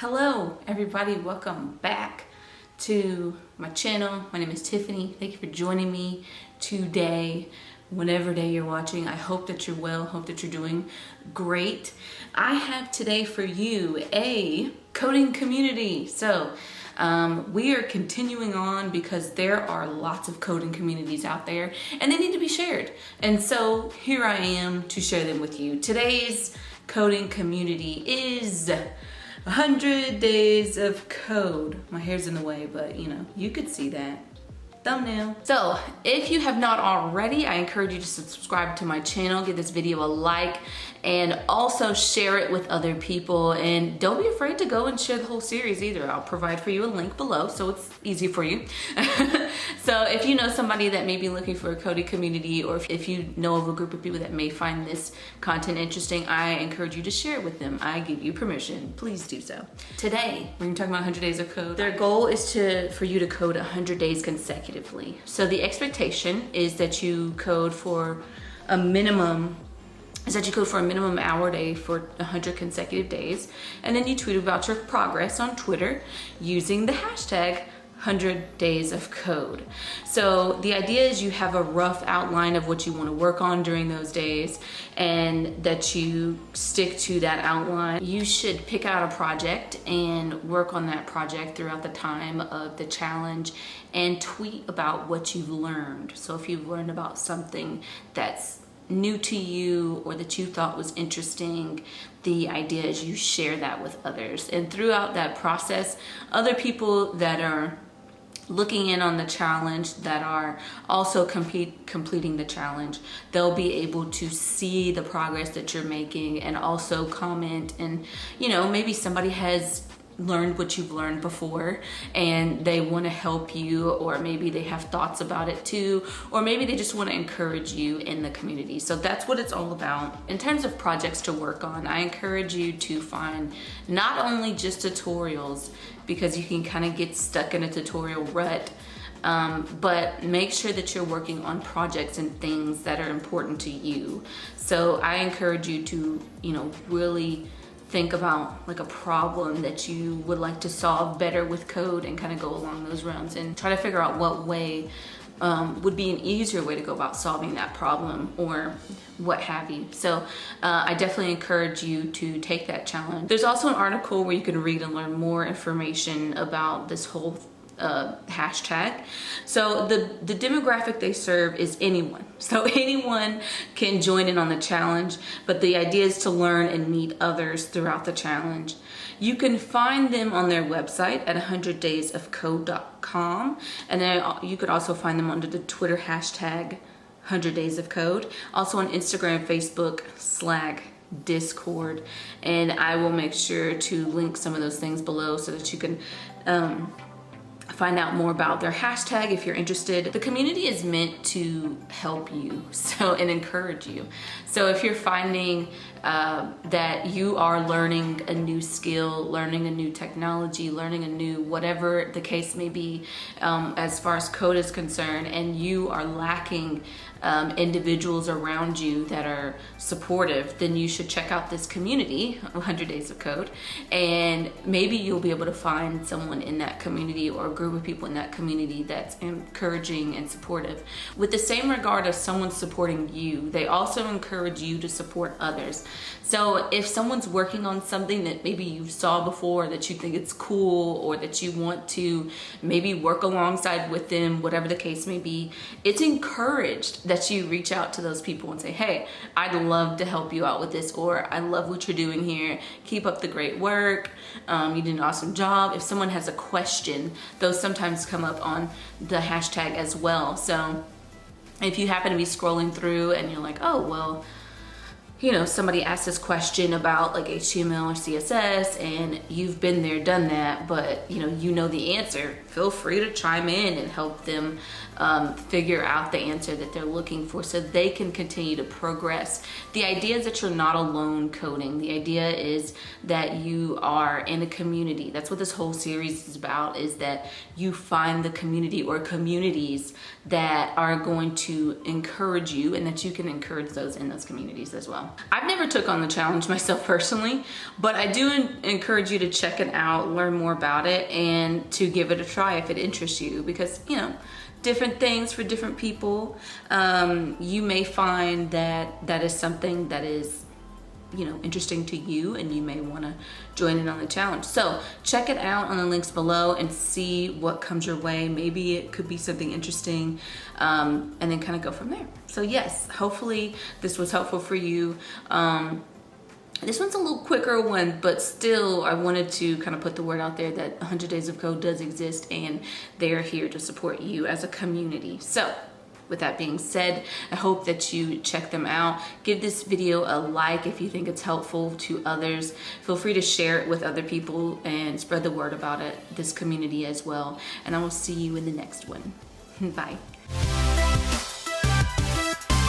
Hello everybody, welcome back to my channel. My name is Tiffany. Thank you for joining me today, whatever day you're watching. I hope that you're well, hope that you're doing great. I have today for you a coding community. So we are continuing on because there are lots of coding communities out there and they need to be shared. And so here I am to share them with you. Today's coding community is 100 days of code. My hair's in the way, but you could see that. Thumbnail. So if you have not already, I encourage you to subscribe to my channel, give this video a like, and also share it with other people. And don't be afraid to go and share the whole series either. I'll provide for you a link below so it's easy for you. So if you know somebody that may be looking for a coding community, or if you know of a group of people that may find this content interesting, I encourage you to share it with them. I give you permission. Please do so. Today, we're gonna talk about 100 days of code. Their goal is for you to code 100 days consecutively. So the expectation is that you code for a minimum hour day for 100 consecutive days, and then you tweet about your progress on Twitter using the hashtag 100 days of code. So the idea is you have a rough outline of what you want to work on during those days and that you stick to that outline. You should pick out a project and work on that project throughout the time of the challenge and tweet about what you've learned. So if you've learned about something that's new to you or that you thought was interesting, the idea is you share that with others. And throughout that process, other people that are looking in on the challenge, that are also completing the challenge, they'll be able to see the progress that you're making and also comment. And maybe somebody has learned what you've learned before and they want to help you, or maybe they have thoughts about it too, or maybe they just want to encourage you in the community. So that's what it's all about. In terms of projects to work on, I encourage you to find not only just tutorials, because you can kind of get stuck in a tutorial rut, but make sure that you're working on projects and things that are important to you. So I encourage you to really think about like a problem that you would like to solve better with code and kind of go along those realms and try to figure out what way would be an easier way to go about solving that problem or what have you. So I definitely encourage you to take that challenge. There's also an article where you can read and learn more information about this whole hashtag. So the demographic they serve is anyone. So anyone can join in on the challenge, but the idea is to learn and meet others throughout the challenge. You can find them on their website at 100daysofcode.com, and then you could also find them under the Twitter hashtag 100daysofcode, also on Instagram, Facebook, Slack, Discord, and I will make sure to link some of those things below so that you can find out more about their hashtag if you're interested. The community is meant to help you and encourage you. So if you're finding that you are learning a new skill, learning a new technology, learning a new whatever the case may be, as far as code is concerned, and you are lacking individuals around you that are supportive, then you should check out this community, 100 Days of Code, and maybe you'll be able to find someone in that community or a group of people in that community that's encouraging and supportive. With the same regard of someone supporting you, they also encourage you to support others. So if someone's working on something that maybe you saw before, that you think it's cool, or that you want to maybe work alongside with them, whatever the case may be, it's encouraged that you reach out to those people and say, hey, I'd love to help you out with this, or I love what you're doing here. Keep up the great work. You did an awesome job. If someone has a question, those sometimes come up on the hashtag as well. So if you happen to be scrolling through and you're like, oh, well, somebody asked this question about like HTML or CSS, and you've been there, done that, but you know the answer, feel free to chime in and help them figure out the answer that they're looking for so they can continue to progress. The idea is that you're not alone coding. The idea is that you are in a community. That's what this whole series is about, is that you find the community or communities that are going to encourage you and that you can encourage those in those communities as well. well. I've never took on the challenge myself personally, but I do encourage you to check it out, learn more about it, and to give it a try if it interests you, because, you know, different things for different people. You may find that that is something that is, you know, interesting to you, and you may want to join in on the challenge. So check it out on the links below and see what comes your way. Maybe it could be something interesting, and then kind of go from there. So yes, hopefully this was helpful for you. This one's a little quicker one, but still I wanted to kind of put the word out there that 100 Days of Code does exist, and they're here to support you as a community. So with that being said, I hope that you check them out. Give this video a like if you think it's helpful to others. Feel free to share it with other people and spread the word about it, this community as well. And I will see you in the next one. Bye.